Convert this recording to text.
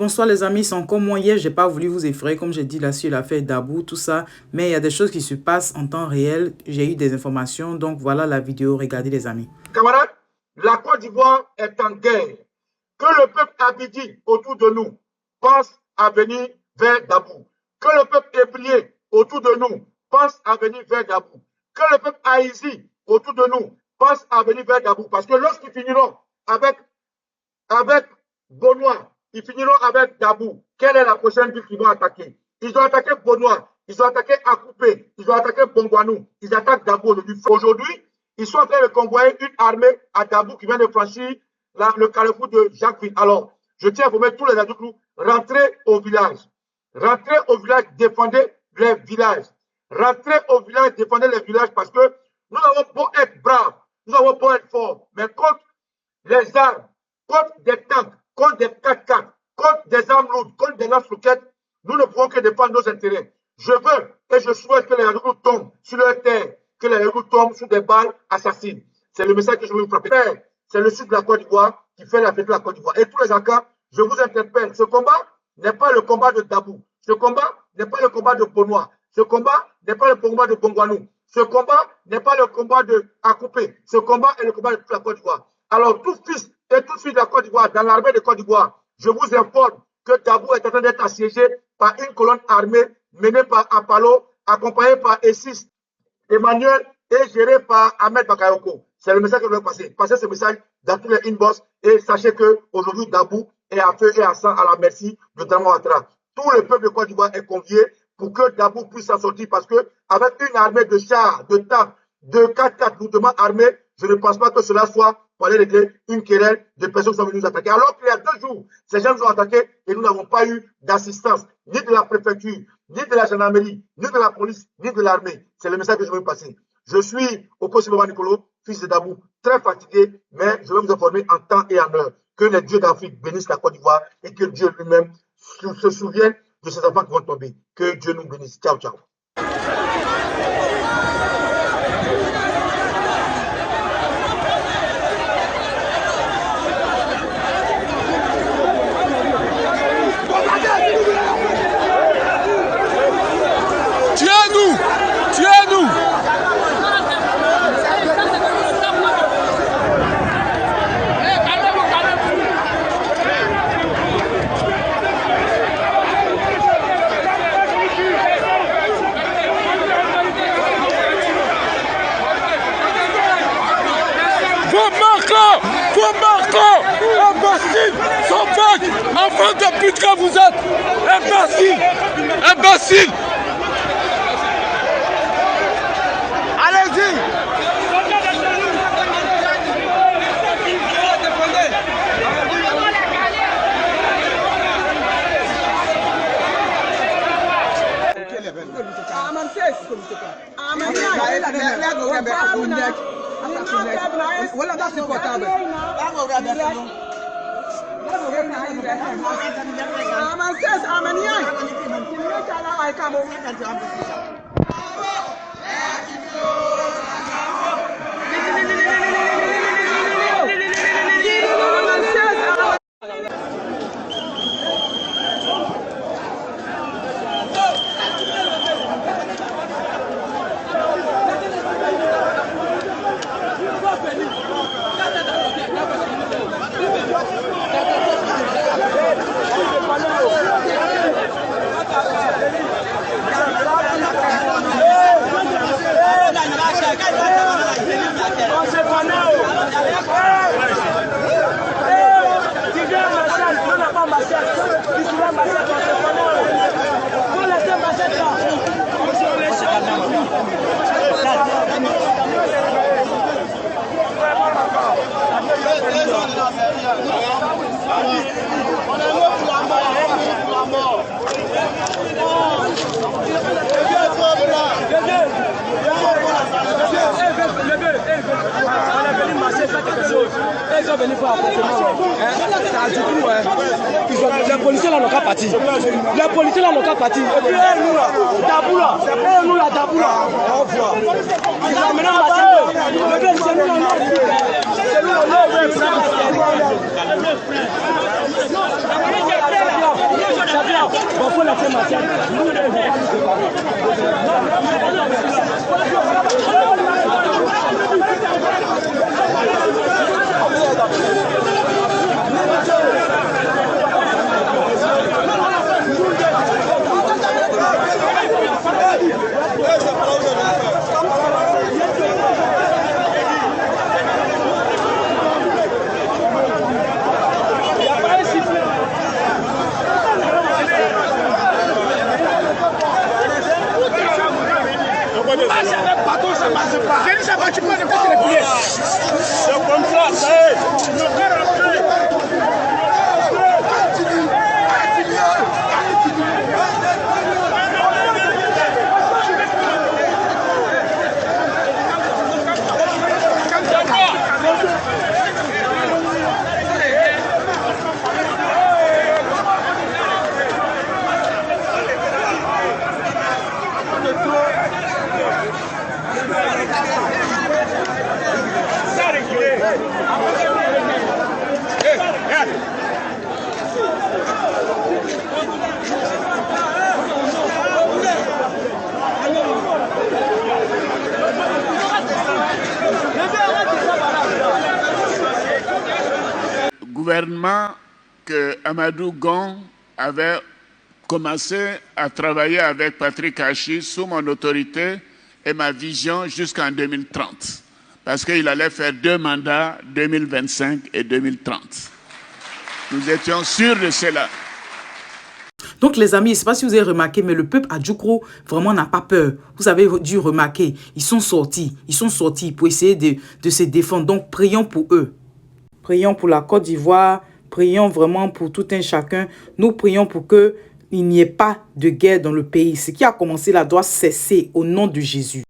bonsoir les amis, c'est encore moi hier, j'ai pas voulu vous effrayer comme j'ai dit là sur l'affaire Dabou, tout ça, mais il y a des choses qui se passent en temps réel, j'ai eu des informations, donc voilà la vidéo, regardez les amis. Camarades, la Côte d'Ivoire est en guerre. Que le peuple abidi autour de nous pense à venir vers Dabou. Que le peuple ébrié autour de nous pense à venir vers Dabou. Que le peuple haïti autour de nous pense à venir vers Dabou. Parce que lorsqu'ils finiront avec Benoît, ils finiront avec Dabou. Quelle est la prochaine ville qu'ils vont attaquer? Ils ont attaqué Benoît, ils ont attaqué Akupé, ils ont attaqué Bongwanou, ils attaquent Dabou aujourd'hui. Ils sont en train de convoyer une armée à Dabou qui vient de franchir le carrefour de Jacquesville. Alors, je tiens à vous mettre tous les adultes, rentrez au village. Rentrez au village, défendez les villages. Rentrez au village, défendez les villages parce que nous avons beau être braves, nous avons beau être forts, mais contre les armes, contre des tanks, contre des 4x4, contre des armes lourdes, contre des lance-roquettes, nous ne pouvons que défendre nos intérêts. Je veux et je souhaite que les adultes tombent sur leur terre, que les adultes tombent sur des balles assassines. C'est le message que je veux vous frapper. C'est le sud de la Côte d'Ivoire qui fait la fête de la Côte d'Ivoire. Et tous les accords, je vous interpelle. Ce combat n'est pas le combat de Dabou. Ce combat n'est pas le combat de Benoît. Ce combat n'est pas le combat de Bongwanou. Ce combat n'est pas le combat de Akupé. Ce combat est le combat de toute la Côte d'Ivoire. Alors, tout fils et toute fille de la Côte d'Ivoire, dans l'armée de Côte d'Ivoire, je vous informe que Dabou est en train d'être assiégé par une colonne armée menée par Apollo, accompagnée par Essis, Emmanuel et gérée par Ahmed Bakayoko. C'est le message que je veux passer. Passez ce message dans tous les inbox et sachez qu'aujourd'hui, Dabou est à feu et à sang à la merci de Dramé Ouattara. Tout le peuple de Côte d'Ivoire est convié pour que Dabou puisse s'en sortir parce que avec une armée de chars, de tanks, de 4x4 lourdement armés, je ne pense pas que cela soit pour aller régler une querelle de personnes qui sont venues nous attaquer. Alors qu'il y a 2 jours, ces gens nous ont attaqués et nous n'avons pas eu d'assistance ni de la préfecture, ni de la gendarmerie, ni de la police, ni de l'armée. C'est le message que je veux passer. Je suis Oko Siloma Nicolo, fils de Dabou, très fatigué, mais je vais vous informer en temps et en heure. Que les dieux d'Afrique bénissent la Côte d'Ivoire et que Dieu lui-même se souvienne de ces enfants qui vont tomber. Que Dieu nous bénisse. Ciao, ciao. Tuez-nous! Tuez-nous! Vos marquants, imbéciles, sauvages, enfants de pute que vous êtes, imbéciles, imbéciles. Allez-y. Voilà, that's important. Ils sont venus faire un les policiers là n'ont qu'à partir. Les policiers là n'ont qu'à partir. Et puis nous là, Dabou là, c'est nous là, Dabou là. On voit. Ils ont amené ma c'est nous là. C'est nous là. Bon, faut laisser Martial. Nous, on va nous gouvernement que Amadou Gon avait commencé à travailler avec Patrick Hachi sous mon autorité et ma vision jusqu'en 2030. Parce qu'il allait faire 2 mandats, 2025 et 2030. Nous étions sûrs de cela. Donc les amis, je ne sais pas si vous avez remarqué, mais le peuple à Djoukro vraiment n'a pas peur. Vous avez dû remarquer, ils sont sortis pour essayer de se défendre. Donc prions pour eux. Prions pour la Côte d'Ivoire, prions vraiment pour tout un chacun. Nous prions pour qu'il n'y ait pas de guerre dans le pays. Ce qui a commencé là doit cesser au nom de Jésus.